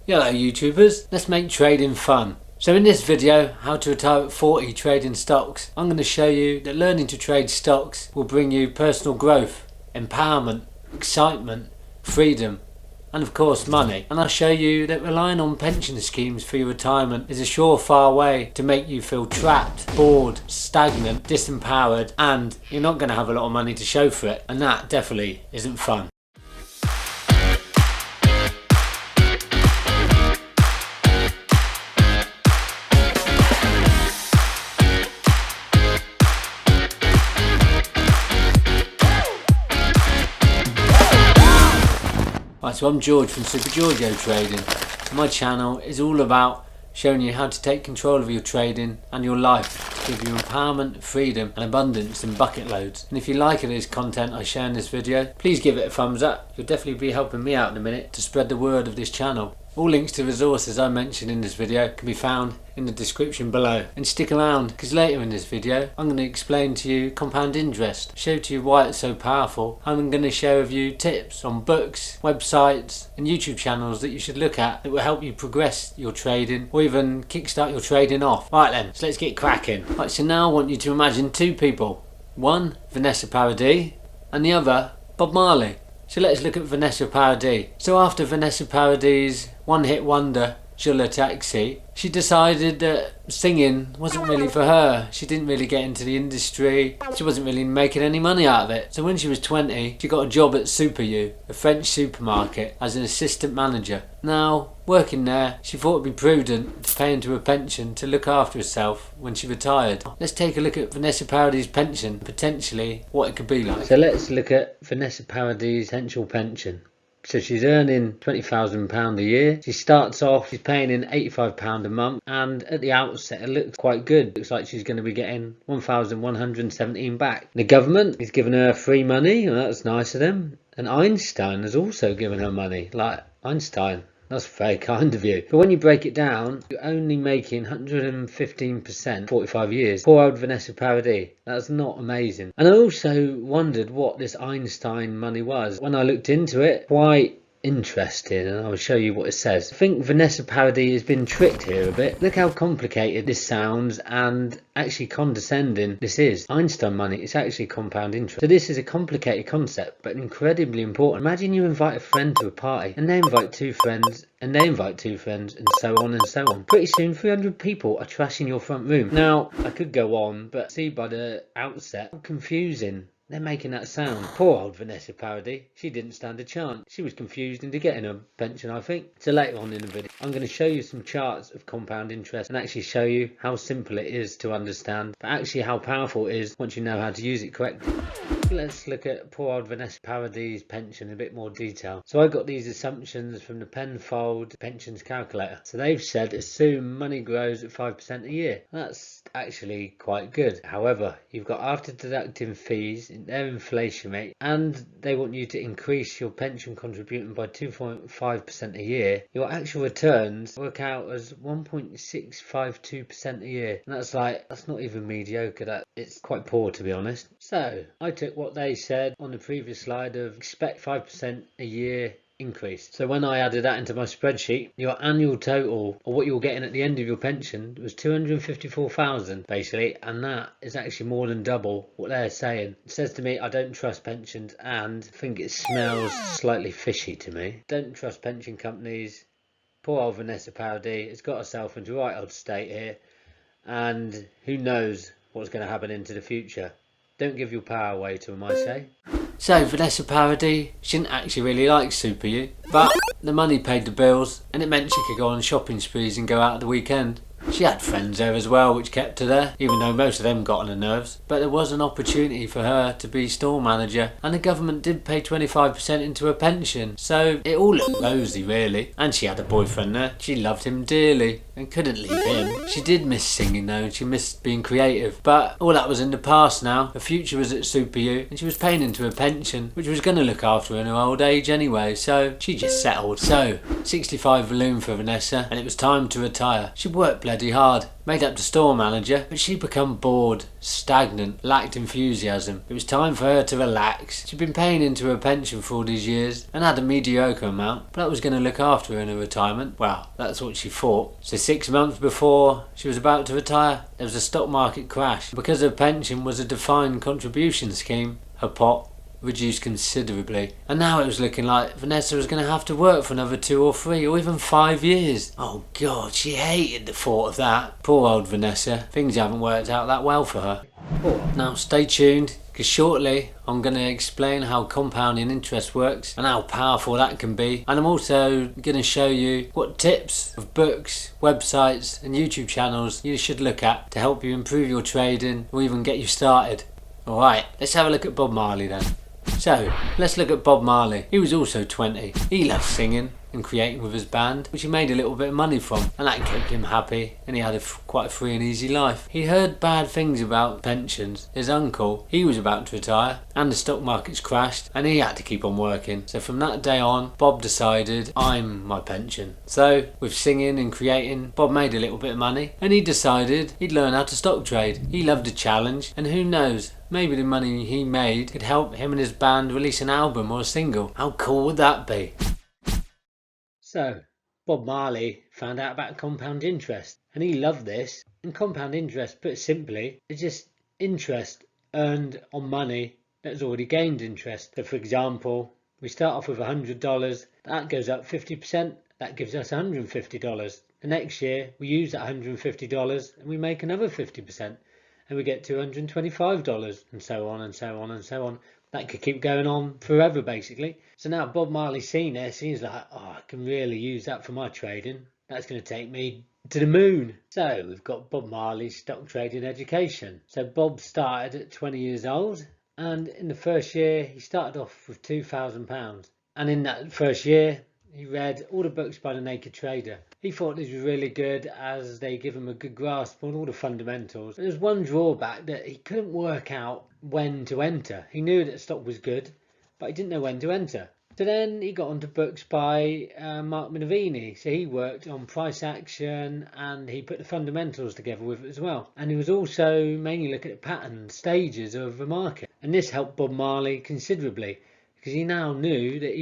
Hello YouTubers, let's make trading fun. So in this video, how to retire at 40 trading stocks, I'm going to show you that learning to trade stocks will bring you personal growth, empowerment, excitement, freedom and of course money. And I'll show you that relying on pension schemes for your retirement is a surefire way to make you feel trapped, bored, stagnant, disempowered, and you're not going to have a lot of money to show for it, and that definitely isn't fun. Right, so I'm George from Super Giorgio Trading. My channel is all about showing you how to take control of your trading and your life to give you empowerment, freedom and abundance in bucket loads. And if you like this content I share in this video, please give it a thumbs up. You'll definitely be helping me out in a minute to spread the word of this channel. All links to resources I mentioned in this video can be found in the description below. And stick around because later in this video I'm going to explain to you compound interest, show to you why it's so powerful. I'm going to share with you tips on books, websites and YouTube channels that you should look at that will help you progress your trading or even kickstart your trading off. Right then, so let's get cracking. Right, so now I want you to imagine two people. One, Vanessa Paradis, and the other, Bob Marley. So let's look at Vanessa Paradis. So after Vanessa Paradis' one-hit wonder, Je le Taxi, she decided that singing wasn't really for her. She didn't really get into the industry. She wasn't really making any money out of it. So when she was 20, she got a job at Super U, a French supermarket, as an assistant manager. Now, working there, she thought it'd be prudent to pay into a pension to look after herself when she retired. Let's take a look at Vanessa Paradis' pension, potentially what it could be like. So let's look at Vanessa Paradis' potential pension. So she's earning £20,000 a year. She starts off, she's paying in £85 a month, and at the outset it looks quite good. Looks like she's going to be getting £1,117 back. The government is giving her free money, well, that's nice of them. And Einstein has also given her money. Like, Einstein, that's very kind of you. But when you break it down, you're only making 115%, 45 years. Poor old Vanessa Paradis. That's not amazing. And I also wondered what this Einstein money was. When I looked into it, quite interesting, and I'll show you what it says. I think Vanessa Paradis has been tricked here a bit. Look how complicated this sounds and actually condescending this is. Einstein money, it's actually compound interest. So this is a complicated concept but incredibly important. Imagine you invite a friend to a party and they invite two friends and they invite two friends and so on and so on. Pretty soon 300 people are trashing your front room. Now I could go on, but see by the outset how confusing they're making that sound. Poor old Vanessa Paradis. She didn't stand a chance. She was confused into getting her pension, I think. So later on in the video, I'm going to show you some charts of compound interest and actually show you how simple it is to understand, but actually how powerful it is once you know how to use it correctly. Let's look at poor old Vanessa Paradis' pension in a bit more detail. So I got these assumptions from the Penfold pensions calculator. So they've said assume money grows at 5% a year. That's actually quite good. However, you've got after deducting fees, their inflation rate, and they want you to increase your pension contribution by 2.5% a year. Your actual returns work out as 1.652% a year. And that's not even mediocre. It's quite poor, to be honest. So I took what they said on the previous slide of expect 5% a year increase. So when I added that into my spreadsheet, your annual total, or what you're getting at the end of your pension, was 254,000 basically, and that is actually more than double what they're saying. It says to me I don't trust pensions and I think it smells slightly fishy to me. Don't trust pension companies. Poor old Vanessa Paradis has got herself into right old state here, and who knows what's going to happen into the future. Don't give your power away to them, I say. So Vanessa Paradis, she didn't actually really like Super U, but the money paid the bills and it meant she could go on shopping sprees and go out at the weekend. She had friends there as well, which kept her there, even though most of them got on her nerves. But there was an opportunity for her to be store manager, and the government did pay 25% into her pension, so it all looked rosy really. And she had a boyfriend there, she loved him dearly and couldn't leave him. She did miss singing though, and she missed being creative, but all that was in the past now. Her future was at Super U and she was paying into her pension, which was going to look after her in her old age anyway, so she just settled. So 65 balloon for Vanessa, and it was time to retire. She worked bloody hard. made up to store manager, but she'd become bored, stagnant, lacked enthusiasm. It was time for her to relax. She'd been paying into her pension for all these years and had a mediocre amount, but that was going to look after her in her retirement. Well, that's what she thought. So 6 months before she was about to retire, there was a stock market crash. Because her pension was a defined contribution scheme, her pot reduced considerably, and now it was looking like Vanessa was going to have to work for another 2 or 3 or even 5 years. Oh god, she hated the thought of that. Poor old Vanessa. Things haven't worked out that well for her. Now stay tuned, because shortly I'm going to explain how compounding interest works and how powerful that can be, and I'm also going to show you what tips of books, websites and YouTube channels you should look at to help you improve your trading or even get you started. Alright, let's have a look at Bob Marley then. So, let's look at Bob Marley. He was also 20. He loved singing and creating with his band, which he made a little bit of money from, and that kept him happy, and he had quite a free and easy life. He heard bad things about pensions. His uncle, he was about to retire, and the stock markets crashed, and he had to keep on working. So from that day on, Bob decided, I'm my pension. So, with singing and creating, Bob made a little bit of money, and he decided he'd learn how to stock trade. He loved a challenge, and who knows, maybe the money he made could help him and his band release an album or a single. How cool would that be? So, Bob Marley found out about compound interest, and he loved this. And compound interest, put simply, is just interest earned on money that's already gained interest. So for example, we start off with $100, that goes up 50%, that gives us $150. The next year we use that $150 and we make another 50%, and we get $225, and so on and so on and so on. That could keep going on forever, basically. So now Bob Marley's seen this, he's like, oh, I can really use that for my trading. That's going to take me to the moon. So we've got Bob Marley's stock trading education. So Bob started at 20 years old, and in the first year he started off with £2,000. And in that first year he read all the books by the Naked Trader. He thought this was really good, as they give him a good grasp on all the fundamentals. There's one drawback, that he couldn't work out when to enter. He knew that the stock was good, but he didn't know when to enter. So then he got onto books by Mark Minervinni. So he worked on price action, and he put the fundamentals together with it as well. And he was also mainly looking at patterns, stages of the market. And this helped Bob Marley considerably, because he now knew that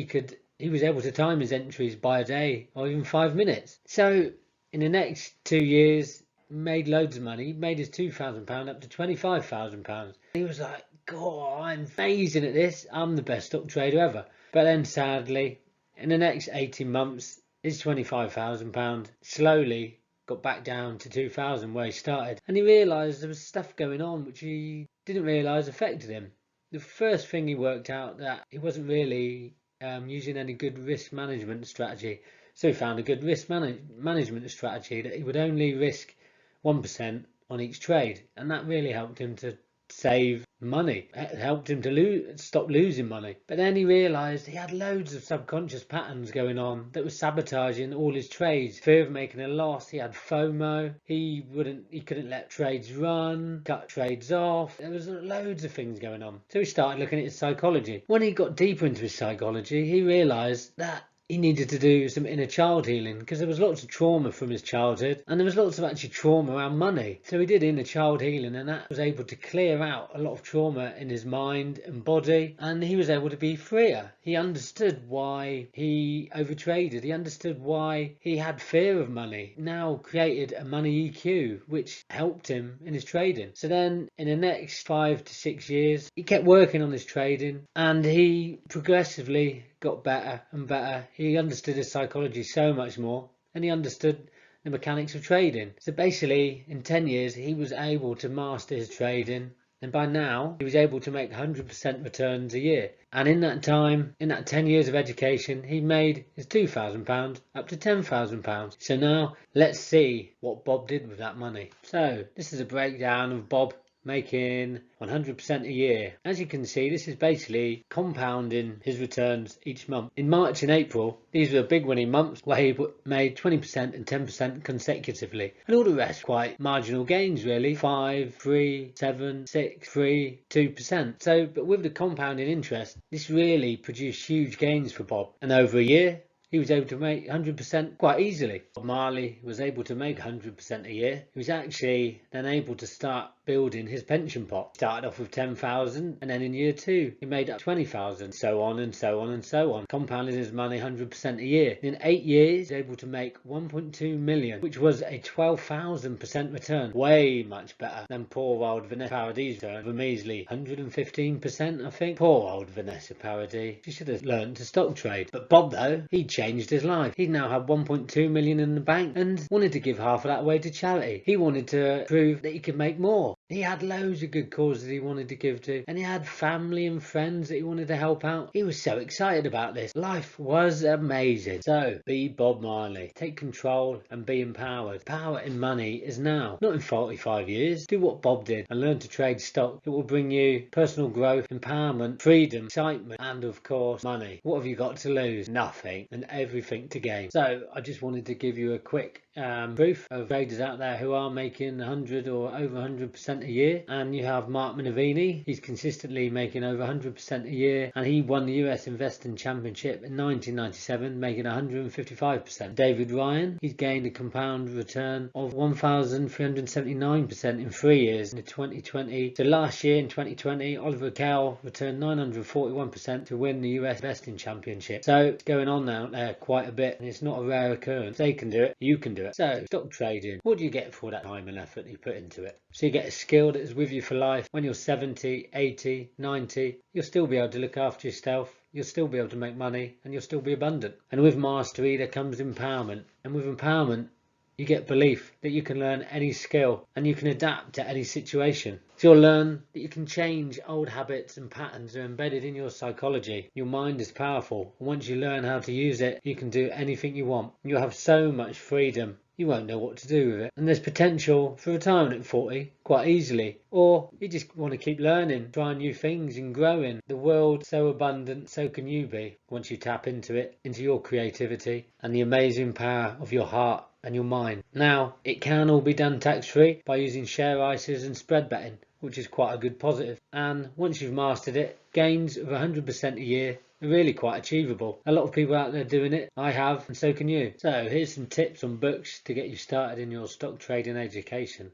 he was able to time his entries by a day or even 5 minutes. So in the next 2 years, he made loads of money. He made his £2,000 up to £25,000. He was like, God, I'm amazing at this. I'm the best stock trader ever. But then sadly, in the next 18 months, his £25,000 slowly got back down to 2,000 where he started. And he realised there was stuff going on which he didn't realise affected him. The first thing he worked out, that he wasn't really using any good risk management strategy. So he found a good risk management strategy, that he would only risk 1% on each trade, and that really helped him to save money. It helped him to stop losing money. But then he realised he had loads of subconscious patterns going on that were sabotaging all his trades. Fear of making a loss. He had FOMO. He couldn't let trades run, cut trades off. There was loads of things going on. So he started looking at his psychology. When he got deeper into his psychology, he realised that he needed to do some inner child healing, because there was lots of trauma from his childhood, and there was lots of actually trauma around money. So he did inner child healing, and that was able to clear out a lot of trauma in his mind and body, and he was able to be freer. He understood why he overtraded. He understood why he had fear of money. Now created a money EQ, which helped him in his trading. So then in the next 5 to 6 years, he kept working on his trading, and he progressively got better and better. He understood his psychology so much more, and he understood the mechanics of trading. So basically, in 10 years, he was able to master his trading, and by now, he was able to make 100% returns a year. And in that time, in that 10 years of education, he made his £2,000 up to £10,000. So now, let's see what Bob did with that money. So, this is a breakdown of Bob making 100% a year. As you can see, this is basically compounding his returns each month. In March and April, these were big winning months where he made 20% and 10% consecutively, and all the rest quite marginal gains really. 5, 3, 7, 6, 3, 2%. So, but with the compounding interest, this really produced huge gains for Bob, and over a year he was able to make 100% quite easily. Bob Marley was able to make 100% a year. He was actually then able to start building his pension pot. Started off with 10,000 and then in year 2 he made up 20,000, so on and so on and so on, compounding his money 100% a year. In 8 years he was able to make 1.2 million, which was a 12,000% return, way much better than poor old Vanessa Paradis' return of a measly 115%, I think. Poor old Vanessa Paradis, she should have learned to stock trade. But Bob, though, he changed his life. He now had 1.2 million in the bank and wanted to give half of that away to charity. He wanted to prove that he could make more. He had loads of good causes he wanted to give to, and he had family and friends that he wanted to help out. He was so excited about this. Life was amazing. So, be Bob Marley. Take control and be empowered. Power in money is now, not in 45 years. Do what Bob did and learn to trade stock. It will bring you personal growth, empowerment, freedom, excitement, and of course, money. What have you got to lose? Nothing, and everything to gain. So, I just wanted to give you a quick proof of traders out there who are making 100 or over 100% a year. And you have Mark Minervinni. He's consistently making over 100% a year, and he won the US Investing Championship in 1997, making 155%. David Ryan, he's gained a compound return of 1,379% in 3 years in 2020. So last year in 2020, Oliver Cowell returned 941% to win the US Investing Championship. So it's going on out there quite a bit, and it's not a rare occurrence. They can do it, you can do it. So stock trading, what do you get for that time and effort you put into it? So you get a skill that is with you for life. When you're 70, 80, 90, you'll still be able to look after yourself, you'll still be able to make money, and you'll still be abundant. And with mastery there comes empowerment, and with empowerment you get belief that you can learn any skill and you can adapt to any situation. So you'll learn that you can change old habits and patterns that are embedded in your psychology. Your mind is powerful, and once you learn how to use it, you can do anything you want. You'll have so much freedom, you won't know what to do with it. And there's potential for retirement at 40 quite easily. Or you just want to keep learning, trying new things and growing. The world's so abundant, so can you be once you tap into it, into your creativity and the amazing power of your heart and your mind. Now, it can all be done tax-free by using share ISAs and spread betting, which is quite a good positive. And once you've mastered it, gains of 100% a year are really quite achievable. A lot of people out there doing it. I have, and so can you. So here's some tips on books to get you started in your stock trading education.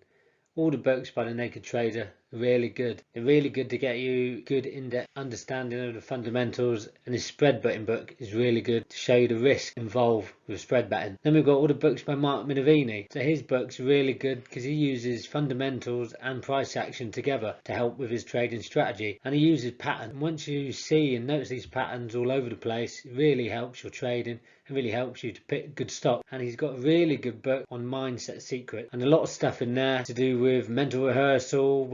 All the books by the Naked Trader are really good. They're really good to get you good in-depth understanding of the fundamentals, and his spread betting book is really good to show you the risk involved with spread betting. Then we've got all the books by Mark Minervinni. So his book's really good because he uses fundamentals and price action together to help with his trading strategy, and he uses patterns. And once you see and notice these patterns all over the place, it really helps your trading. It really helps you to pick good stock. And he's got a really good book on mindset secret, and a lot of stuff in there to do with mental rehearsal,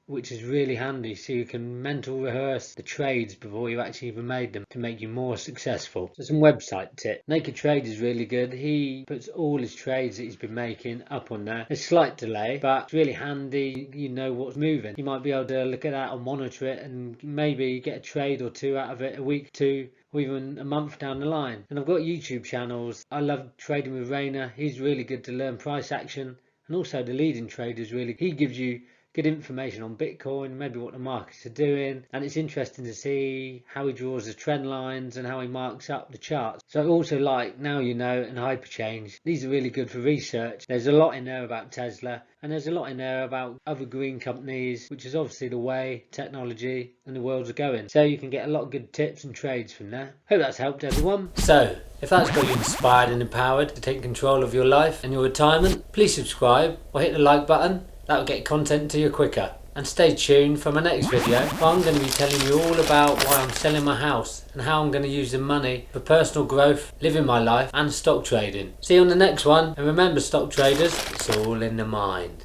which is really handy, so you can mental rehearse the trades before you actually even made them to make you more successful. So some website tips. Naked Trader is really good. He puts all his trades that he's been making up on there. There's a slight delay, but it's really handy. You know what's moving. You might be able to look at that or monitor it and maybe get a trade or two out of it a week, 2, or even a month down the line. And I've got YouTube channels. I love trading with Raynor. He's really good to learn price action, and also the leading traders really. He gives you good information on Bitcoin, maybe what the markets are doing, and it's interesting to see how he draws the trend lines and how he marks up the charts. So I also like Now You Know and Hyperchange. These are really good for research. There's a lot in there about Tesla, and there's a lot in there about other green companies, which is obviously the way technology and the world's going. So you can get a lot of good tips and trades from there. Hope that's helped everyone. So if that's got you inspired and empowered to take control of your life and your retirement, please subscribe or hit the like button. That will get content to you quicker. And stay tuned for my next video, where I'm going to be telling you all about why I'm selling my house and how I'm going to use the money for personal growth, living my life and stock trading. See you on the next one, and remember stock traders, it's all in the mind.